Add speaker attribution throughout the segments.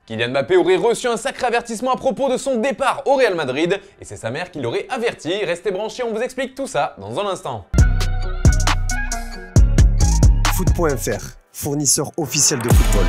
Speaker 1: Kylian Mbappé aurait reçu un sacré avertissement à propos de son départ au Real Madrid et c'est sa mère qui l'aurait averti. Restez branchés, on vous explique tout ça dans un instant.
Speaker 2: Foot.fr, fournisseur officiel de football.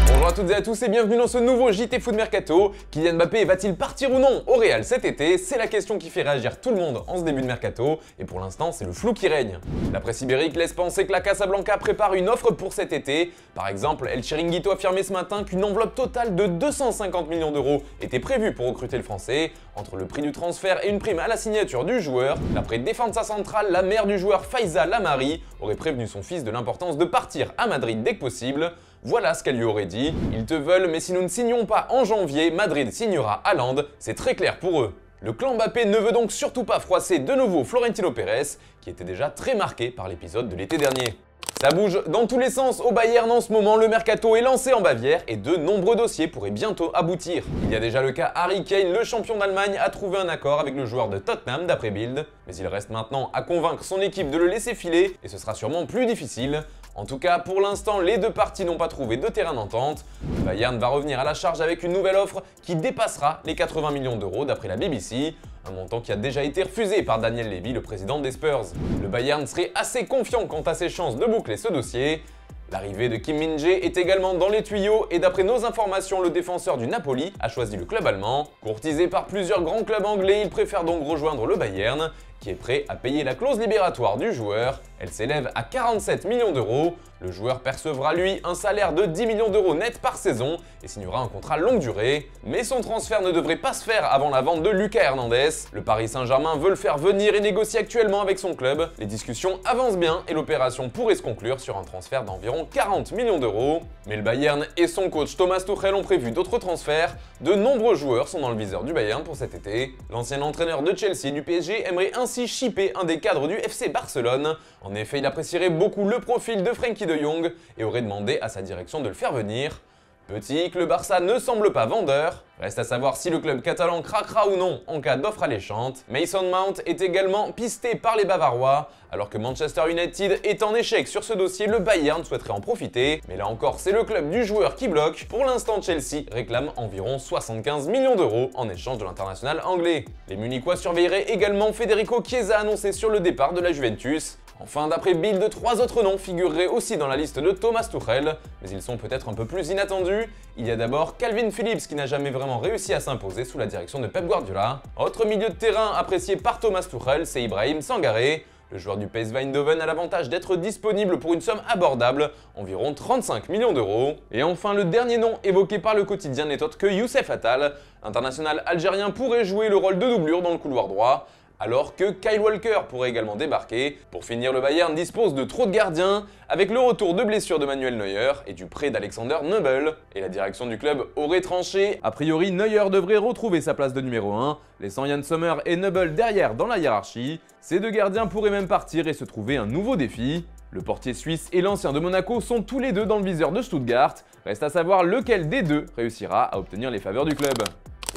Speaker 1: Bonjour à toutes et à tous et bienvenue dans ce nouveau JT Foot Mercato. Kylian Mbappé va-t-il partir ou non au Real cet été? C'est la question qui fait réagir tout le monde en ce début de Mercato et pour l'instant c'est le flou qui règne. La presse ibérique laisse penser que la Casablanca prépare une offre pour cet été. Par exemple, El Chiringuito affirmait ce matin qu'une enveloppe totale de 250 millions d'euros était prévue pour recruter le français. Entre le prix du transfert et une prime à la signature du joueur, d'après Defensa Central, la mère du joueur Faiza Lamari aurait prévenu son fils de l'importance de partir à Madrid dès que possible. Voilà ce qu'elle lui aurait dit. Ils te veulent, mais si nous ne signons pas en janvier, Madrid signera Haaland. C'est très clair pour eux. Le clan Mbappé ne veut donc surtout pas froisser de nouveau Florentino Pérez, qui était déjà très marqué par l'épisode de l'été dernier. Ça bouge dans tous les sens au Bayern en ce moment, le mercato est lancé en Bavière et de nombreux dossiers pourraient bientôt aboutir. Il y a déjà le cas Harry Kane, le champion d'Allemagne a trouvé un accord avec le joueur de Tottenham d'après Bild, mais il reste maintenant à convaincre son équipe de le laisser filer et ce sera sûrement plus difficile. En tout cas, pour l'instant, les deux parties n'ont pas trouvé de terrain d'entente. Le Bayern va revenir à la charge avec une nouvelle offre qui dépassera les 80 millions d'euros d'après la BBC. Un montant qui a déjà été refusé par Daniel Levy, le président des Spurs. Le Bayern serait assez confiant quant à ses chances de boucler ce dossier. L'arrivée de Kim Min-jae est également dans les tuyaux et d'après nos informations, le défenseur du Napoli a choisi le club allemand. Courtisé par plusieurs grands clubs anglais, il préfère donc rejoindre le Bayern, qui est prêt à payer la clause libératoire du joueur. Elle s'élève à 47 millions d'euros. Le joueur percevra lui un salaire de 10 millions d'euros net par saison et signera un contrat longue durée. Mais son transfert ne devrait pas se faire avant la vente de Lucas Hernandez. Le Paris Saint-Germain veut le faire venir et négocie actuellement avec son club. Les discussions avancent bien et l'opération pourrait se conclure sur un transfert d'environ 40 millions d'euros. Mais le Bayern et son coach Thomas Tuchel ont prévu d'autres transferts. De nombreux joueurs sont dans le viseur du Bayern pour cet été. L'ancien entraîneur de Chelsea et du PSG aimerait ainsi shipper un des cadres du FC Barcelone. En effet, il apprécierait beaucoup le profil de Frenkie de Jong et aurait demandé à sa direction de le faire venir. Petit que le Barça ne semble pas vendeur. Reste à savoir si le club catalan craquera ou non en cas d'offre alléchante. Mason Mount est également pisté par les Bavarois. Alors que Manchester United est en échec sur ce dossier, le Bayern souhaiterait en profiter. Mais là encore, c'est le club du joueur qui bloque. Pour l'instant, Chelsea réclame environ 75 millions d'euros en échange de l'international anglais. Les Munichois surveilleraient également Federico Chiesa annoncé sur le départ de la Juventus. Enfin, d'après Bild, 3 autres noms figureraient aussi dans la liste de Thomas Tuchel, mais ils sont peut-être un peu plus inattendus. Il y a d'abord Calvin Phillips qui n'a jamais vraiment réussi à s'imposer sous la direction de Pep Guardiola. Autre milieu de terrain apprécié par Thomas Tuchel, c'est Ibrahim Sangaré. Le joueur du PSV Eindhoven a l'avantage d'être disponible pour une somme abordable, environ 35 millions d'euros. Et enfin, le dernier nom évoqué par le quotidien n'est autre que Youssef Attal. L'international algérien pourrait jouer le rôle de doublure dans le couloir droit, alors que Kyle Walker pourrait également débarquer. Pour finir, le Bayern dispose de trop de gardiens, avec le retour de blessure de Manuel Neuer et du prêt d'Alexander Nübel. Et la direction du club aurait tranché. A priori, Neuer devrait retrouver sa place de numéro 1, laissant Yann Sommer et Nübel derrière dans la hiérarchie. Ces deux gardiens pourraient même partir et se trouver un nouveau défi. Le portier suisse et l'ancien de Monaco sont tous les deux dans le viseur de Stuttgart. Reste à savoir lequel des deux réussira à obtenir les faveurs du club.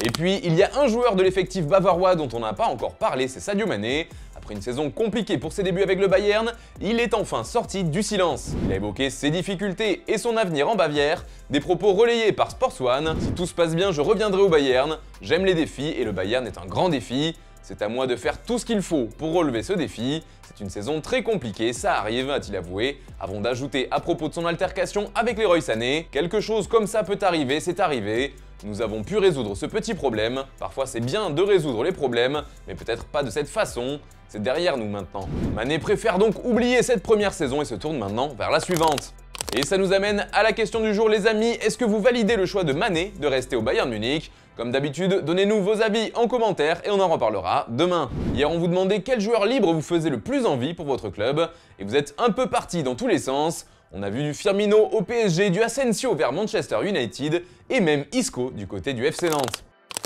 Speaker 1: Et puis, il y a un joueur de l'effectif bavarois dont on n'a pas encore parlé, c'est Sadio Mané. Après une saison compliquée pour ses débuts avec le Bayern, il est enfin sorti du silence. Il a évoqué ses difficultés et son avenir en Bavière, des propos relayés par Sports One. Si tout se passe bien, je reviendrai au Bayern. J'aime les défis et le Bayern est un grand défi. C'est à moi de faire tout ce qu'il faut pour relever ce défi. C'est une saison très compliquée, ça arrive, a-t-il avoué, avant d'ajouter à propos de son altercation avec Leroy Sané. Quelque chose comme ça peut arriver, c'est arrivé. Nous avons pu résoudre ce petit problème. Parfois c'est bien de résoudre les problèmes, mais peut-être pas de cette façon. C'est derrière nous maintenant. Mané préfère donc oublier cette première saison et se tourne maintenant vers la suivante. Et ça nous amène à la question du jour les amis, est-ce que vous validez le choix de Mané de rester au Bayern Munich? Comme d'habitude, donnez-nous vos avis en commentaire et on en reparlera demain. Hier, on vous demandait quel joueur libre vous faisait le plus envie pour votre club et vous êtes un peu partis dans tous les sens. On a vu du Firmino au PSG, du Asensio vers Manchester United et même Isco du côté du FC Nantes.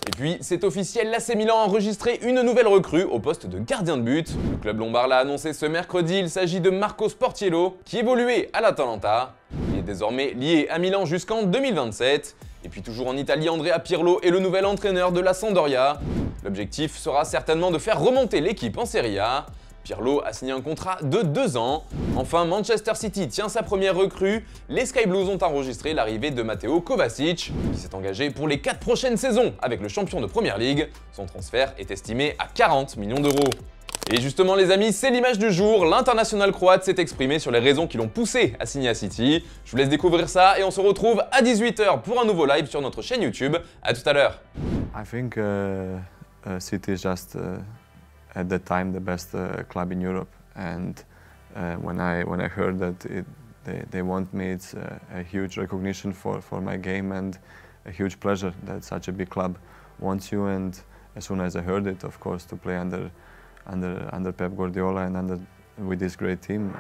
Speaker 1: Et puis, c'est officiel, l'AC Milan a enregistré une nouvelle recrue au poste de gardien de but. Le club lombard l'a annoncé ce mercredi, il s'agit de Marco Sportiello, qui évoluait à l'Atalanta. Il est désormais lié à Milan jusqu'en 2027. Et puis toujours en Italie, Andrea Pirlo est le nouvel entraîneur de la Sampdoria. L'objectif sera certainement de faire remonter l'équipe en Serie A. Pirlo a signé un contrat de 2 ans. Enfin, Manchester City tient sa première recrue. Les Sky Blues ont enregistré l'arrivée de Mateo Kovacic, qui s'est engagé pour les 4 prochaines saisons avec le champion de Première Ligue. Son transfert est estimé à 40 millions d'euros. Et justement les amis, c'est l'image du jour, l'international croate s'est exprimé sur les raisons qui l'ont poussé à signer à City. Je vous laisse découvrir ça et on se retrouve à 18 h pour un nouveau live sur notre chaîne YouTube. À tout à l'heure.
Speaker 3: I think City is just at that time the best club in Europe, and when I heard that they want me, it's a huge recognition for my game and a huge pleasure that such a big club wants you. And as soon as I heard it, of course, to play under Pep Guardiola and with this great team.